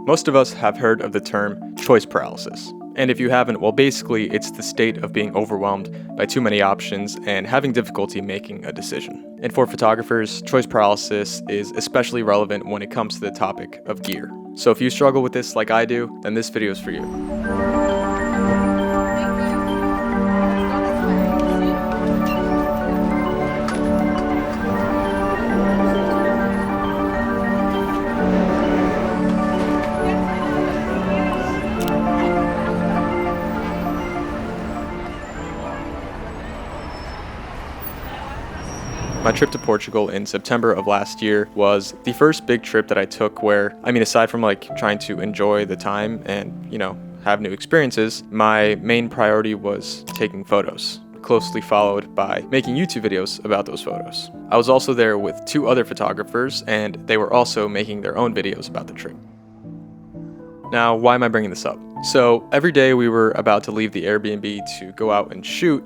Most of us have heard of the term choice paralysis. And if you haven't, well, basically, it's the state of being overwhelmed by too many options and having difficulty making a decision. And for photographers, choice paralysis is especially relevant when it comes to the topic of gear. So if you struggle with this like I do, then this video is for you. My trip to Portugal in September of last year was the first big trip that I took where, aside from trying to enjoy the time and, have new experiences, my main priority was taking photos, closely followed by making YouTube videos about those photos. I was also there with 2 other photographers, and they were also making their own videos about the trip. Now, why am I bringing this up? So every day we were about to leave the Airbnb to go out and shoot,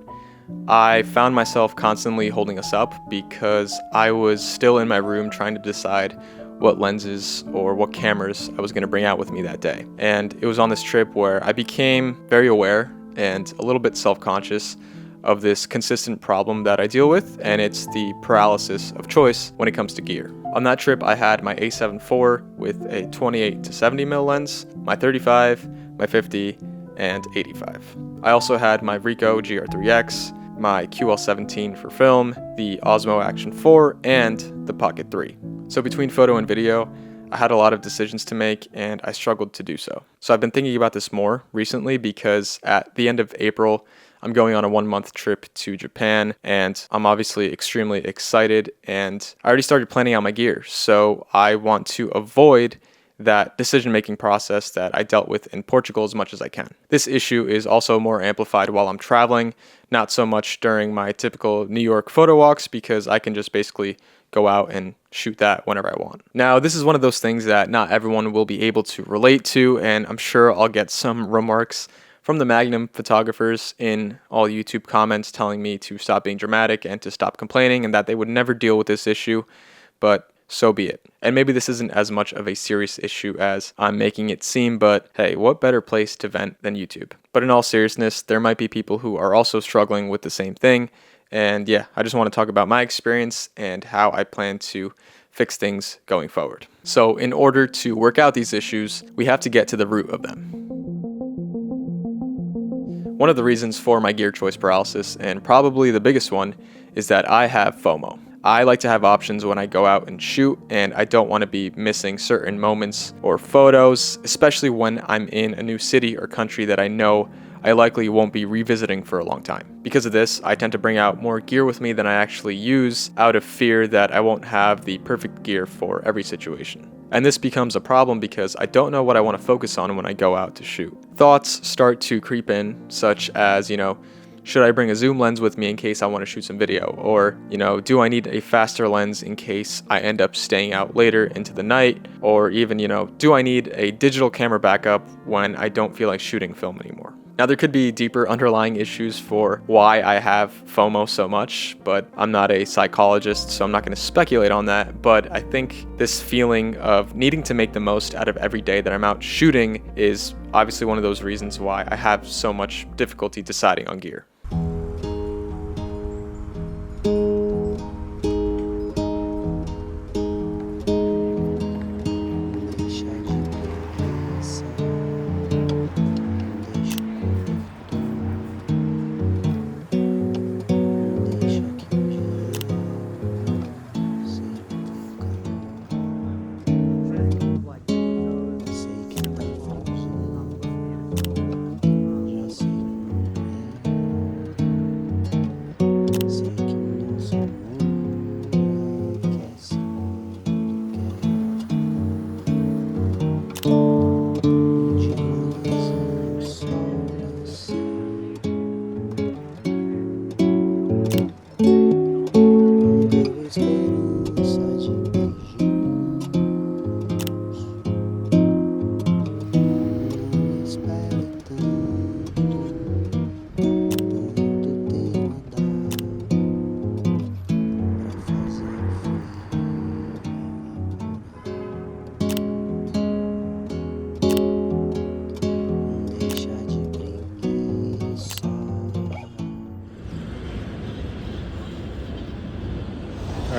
I found myself constantly holding us up because I was still in my room trying to decide what lenses or what cameras I was going to bring out with me that day. And it was on this trip where I became very aware and a little bit self-conscious of this consistent problem that I deal with, and it's the paralysis of choice when it comes to gear. On that trip, I had my A7 IV with a 28 to 70mm lens, my 35, my 50, and 85. I also had my Ricoh GR3X, my QL17 for film, the Osmo Action 4, and the Pocket 3. So between photo and video, I had a lot of decisions to make, and I struggled to do so. So I've been thinking about this more recently because at the end of April, I'm going on a 1-month trip to Japan, and I'm obviously extremely excited, and I already started planning out my gear. So I want to avoid that decision-making process that I dealt with in Portugal as much as I can. This issue is also more amplified while I'm traveling, not so much during my typical New York photo walks, because I can just basically go out and shoot that whenever I want. Now, this is one of those things that not everyone will be able to relate to, and I'm sure I'll get some remarks from the Magnum photographers in all YouTube comments telling me to stop being dramatic and to stop complaining and that they would never deal with this issue, but so be it. And maybe this isn't as much of a serious issue as I'm making it seem, but hey, what better place to vent than YouTube? But in all seriousness, there might be people who are also struggling with the same thing. And yeah, I just want to talk about my experience and how I plan to fix things going forward. So in order to work out these issues, we have to get to the root of them. One of the reasons for my gear choice paralysis, and probably the biggest one, is that I have FOMO. I like to have options when I go out and shoot, and I don't want to be missing certain moments or photos, especially when I'm in a new city or country that I know I likely won't be revisiting for a long time. Because of this, I tend to bring out more gear with me than I actually use out of fear that I won't have the perfect gear for every situation. And this becomes a problem because I don't know what I want to focus on when I go out to shoot. Thoughts start to creep in, such as, should I bring a zoom lens with me in case I want to shoot some video? Or, do I need a faster lens in case I end up staying out later into the night? Or even, do I need a digital camera backup when I don't feel like shooting film anymore? Now, there could be deeper underlying issues for why I have FOMO so much, but I'm not a psychologist, so I'm not going to speculate on that. But I think this feeling of needing to make the most out of every day that I'm out shooting is obviously one of those reasons why I have so much difficulty deciding on gear.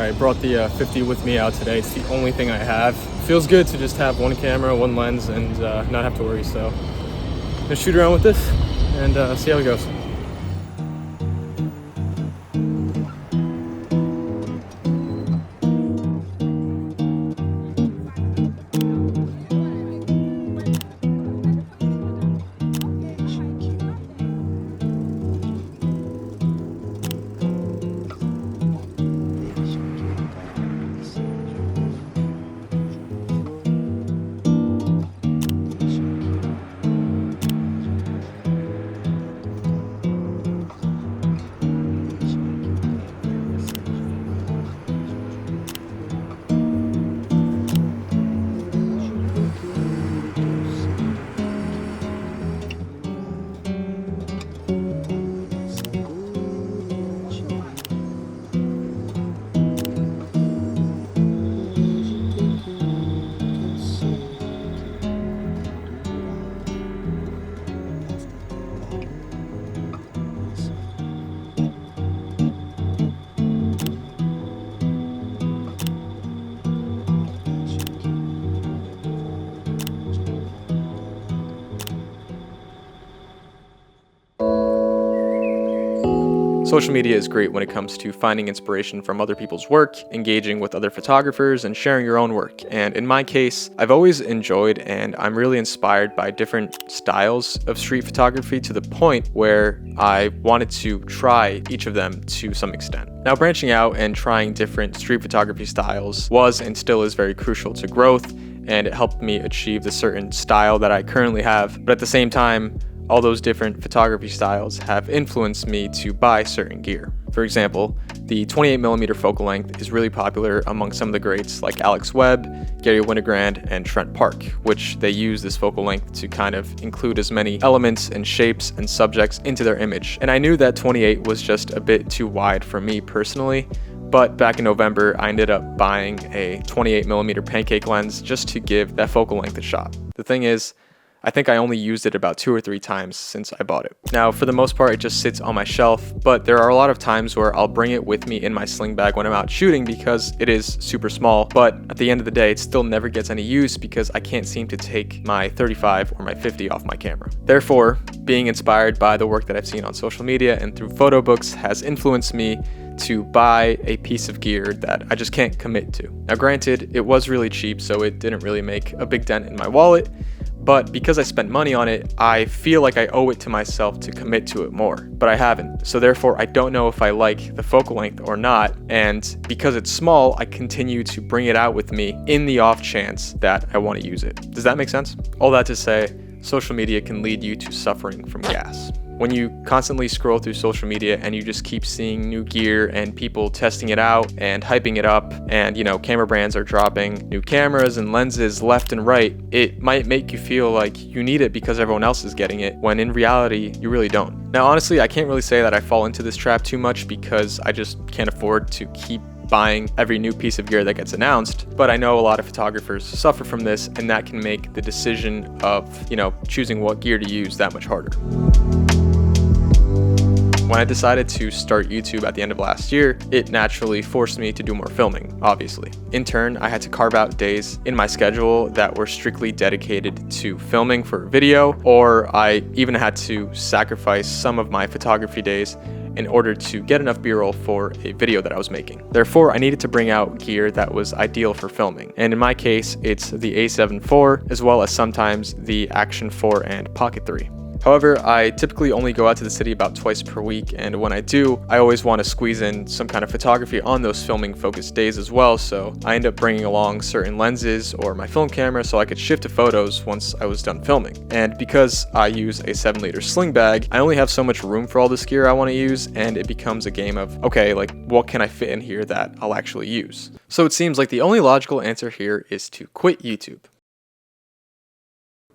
Alright, brought the 50 with me out today. It's the only thing I have. Feels good to just have one camera, one lens, and not have to worry. So I'm gonna shoot around with this and see how it goes. Social media is great when it comes to finding inspiration from other people's work, engaging with other photographers, and sharing your own work. And in my case, I've always enjoyed and I'm really inspired by different styles of street photography to the point where I wanted to try each of them to some extent. Now, branching out and trying different street photography styles was and still is very crucial to growth, and it helped me achieve the certain style that I currently have. But at the same time, all those different photography styles have influenced me to buy certain gear. For example, the 28mm focal length is really popular among some of the greats like Alex Webb, Gary Winogrand, and Trent Park, which they use this focal length to kind of include as many elements and shapes and subjects into their image. And I knew that 28 was just a bit too wide for me personally, but back in November, I ended up buying a 28mm pancake lens just to give that focal length a shot. The thing is, I think I only used it about 2 or 3 times since I bought it. Now, for the most part, it just sits on my shelf, but there are a lot of times where I'll bring it with me in my sling bag when I'm out shooting because it is super small, but at the end of the day, it still never gets any use because I can't seem to take my 35 or my 50 off my camera. Therefore, being inspired by the work that I've seen on social media and through photo books has influenced me to buy a piece of gear that I just can't commit to. Now, granted, it was really cheap, so it didn't really make a big dent in my wallet, but because I spent money on it, I feel like I owe it to myself to commit to it more, but I haven't. So therefore, I don't know if I like the focal length or not, and because it's small, I continue to bring it out with me in the off chance that I want to use it. Does that make sense? All that to say, social media can lead you to suffering from gas. When you constantly scroll through social media and you just keep seeing new gear and people testing it out and hyping it up, and camera brands are dropping new cameras and lenses left and right, it might make you feel like you need it because everyone else is getting it, when in reality, you really don't. Now, honestly, I can't really say that I fall into this trap too much because I just can't afford to keep buying every new piece of gear that gets announced, but I know a lot of photographers suffer from this, and that can make the decision of, choosing what gear to use that much harder. When I decided to start YouTube at the end of last year, it naturally forced me to do more filming, obviously. In turn, I had to carve out days in my schedule that were strictly dedicated to filming for video, or I even had to sacrifice some of my photography days in order to get enough B-roll for a video that I was making. Therefore, I needed to bring out gear that was ideal for filming. And in my case, it's the A7 IV, as well as sometimes the Action 4 and Pocket 3. However, I typically only go out to the city about twice per week, and when I do, I always want to squeeze in some kind of photography on those filming focused days as well, so I end up bringing along certain lenses or my film camera so I could shift to photos once I was done filming. And because I use a 7-liter sling bag, I only have so much room for all this gear I want to use, and it becomes a game of, okay, what can I fit in here that I'll actually use? So it seems like the only logical answer here is to quit YouTube.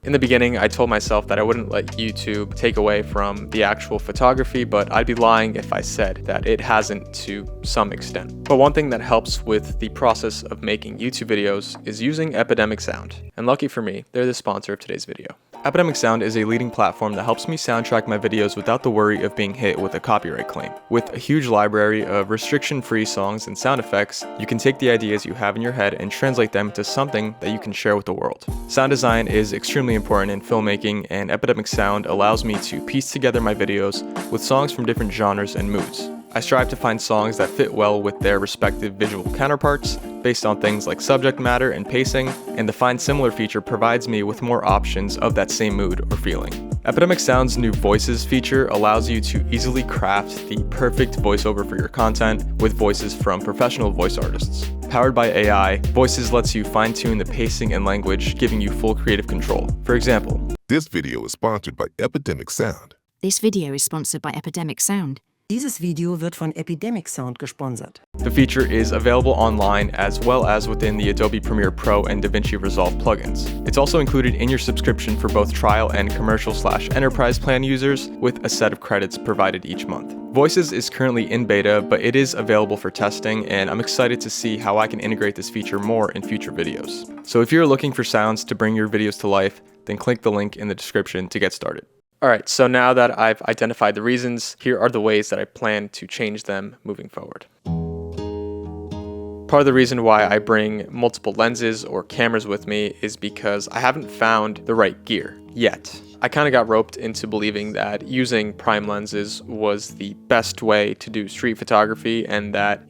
In the beginning, I told myself that I wouldn't let YouTube take away from the actual photography, but I'd be lying if I said that it hasn't to some extent. But one thing that helps with the process of making YouTube videos is using Epidemic Sound. And lucky for me, they're the sponsor of today's video. Epidemic Sound is a leading platform that helps me soundtrack my videos without the worry of being hit with a copyright claim. With a huge library of restriction-free songs and sound effects, you can take the ideas you have in your head and translate them into something that you can share with the world. Sound design is extremely important in filmmaking, and Epidemic Sound allows me to piece together my videos with songs from different genres and moods. I strive to find songs that fit well with their respective visual counterparts based on things like subject matter and pacing, and the Find Similar feature provides me with more options of that same mood or feeling. Epidemic Sound's new Voices feature allows you to easily craft the perfect voiceover for your content with voices from professional voice artists. Powered by AI, Voices lets you fine-tune the pacing and language, giving you full creative control. For example, this video is sponsored by Epidemic Sound. This video is sponsored by Epidemic Sound. Dieses Video wird von Epidemic Sound gesponsert. The feature is available online as well as within the Adobe Premiere Pro and DaVinci Resolve plugins. It's also included in your subscription for both trial and commercial/enterprise plan users, with a set of credits provided each month. Voices is currently in beta, but it is available for testing, and I'm excited to see how I can integrate this feature more in future videos. So if you're looking for sounds to bring your videos to life, then click the link in the description to get started. Alright, so now that I've identified the reasons, here are the ways that I plan to change them moving forward. Part of the reason why I bring multiple lenses or cameras with me is because I haven't found the right gear yet. I kind of got roped into believing that using prime lenses was the best way to do street photography, and that,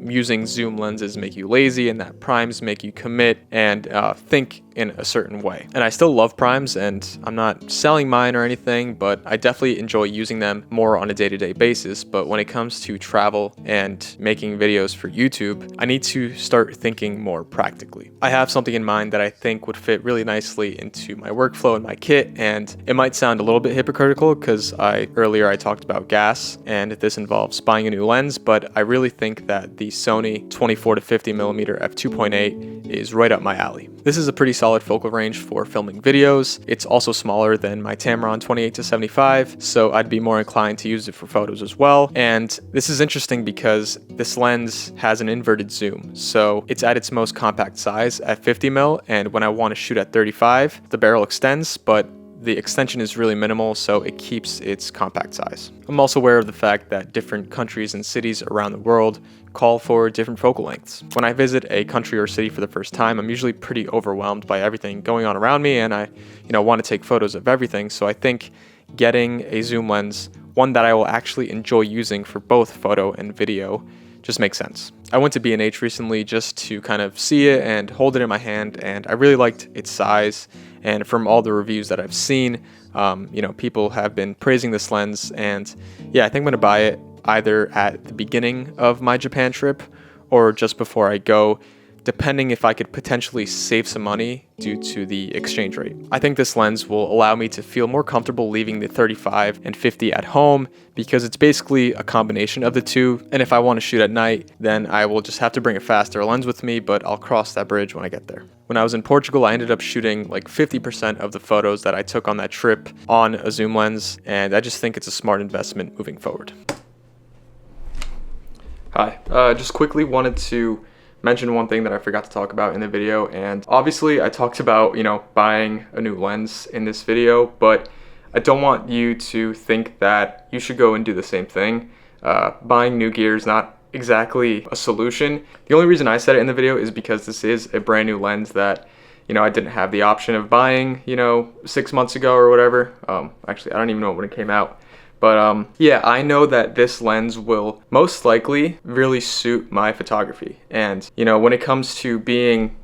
using zoom lenses make you lazy and that primes make you commit and think in a certain way. And I still love primes, and I'm not selling mine or anything, but I definitely enjoy using them more on a day-to-day basis. But when it comes to travel and making videos for YouTube, I need to start thinking more practically. I have something in mind that I think would fit really nicely into my workflow and my kit, and it might sound a little bit hypocritical because earlier I talked about gas and this involves buying a new lens, but I really think that the Sony 24 to 50mm f2.8 is right up my alley. This is a pretty solid focal range for filming videos. It's also smaller than my Tamron 28 to 75, so I'd be more inclined to use it for photos as well. And this is interesting because this lens has an inverted zoom, so it's at its most compact size at 50mm, and when I want to shoot at 35, the barrel extends, but the extension is really minimal, so it keeps its compact size. I'm also aware of the fact that different countries and cities around the world call for different focal lengths. When I visit a country or city for the first time, I'm usually pretty overwhelmed by everything going on around me, and I want to take photos of everything. So I think getting a zoom lens, one that I will actually enjoy using for both photo and video, just makes sense. I went to B&H recently just to kind of see it and hold it in my hand, and I really liked its size. And from all the reviews that I've seen, people have been praising this lens, and yeah, I think I'm gonna buy it either at the beginning of my Japan trip or just before I go, depending if I could potentially save some money due to the exchange rate. I think this lens will allow me to feel more comfortable leaving the 35 and 50 at home because it's basically a combination of the two. And if I want to shoot at night, then I will just have to bring a faster lens with me, but I'll cross that bridge when I get there. When I was in Portugal, I ended up shooting like 50% of the photos that I took on that trip on a zoom lens, and I just think it's a smart investment moving forward. Hi, just quickly wanted to mention one thing that I forgot to talk about in the video, and obviously I talked about, buying a new lens in this video, but I don't want you to think that you should go and do the same thing. Buying new gear is not exactly a solution. The only reason I said it in the video is because this is a brand new lens that, I didn't have the option of buying, 6 months ago or whatever. Actually, I don't even know when it came out. But yeah, I know that this lens will most likely really suit my photography. And, when it comes to being,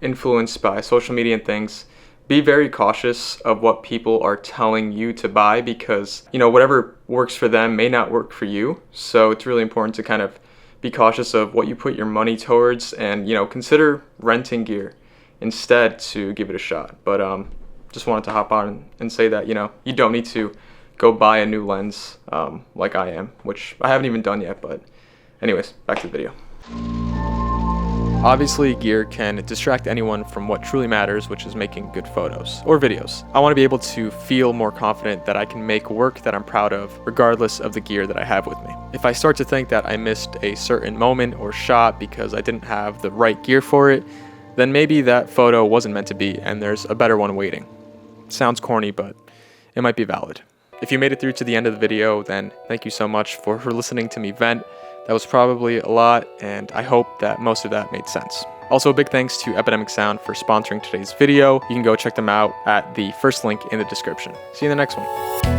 influenced by social media and things, be very cautious of what people are telling you to buy because, whatever works for them may not work for you. So it's really important to kind of be cautious of what you put your money towards and, consider renting gear instead to give it a shot. But just wanted to hop on and say that, you don't need to go buy a new lens like I am, which I haven't even done yet, but anyways, back to the video. Obviously, gear can distract anyone from what truly matters, which is making good photos or videos. I want to be able to feel more confident that I can make work that I'm proud of, regardless of the gear that I have with me. If I start to think that I missed a certain moment or shot because I didn't have the right gear for it, then maybe that photo wasn't meant to be and there's a better one waiting. sounds corny, but it might be valid. If you made it through to the end of the video, then thank you so much for listening to me vent. That was probably a lot, and I hope that most of that made sense. Also, a big thanks to Epidemic Sound for sponsoring today's video. You can go check them out at the first link in the description. See you in the next one.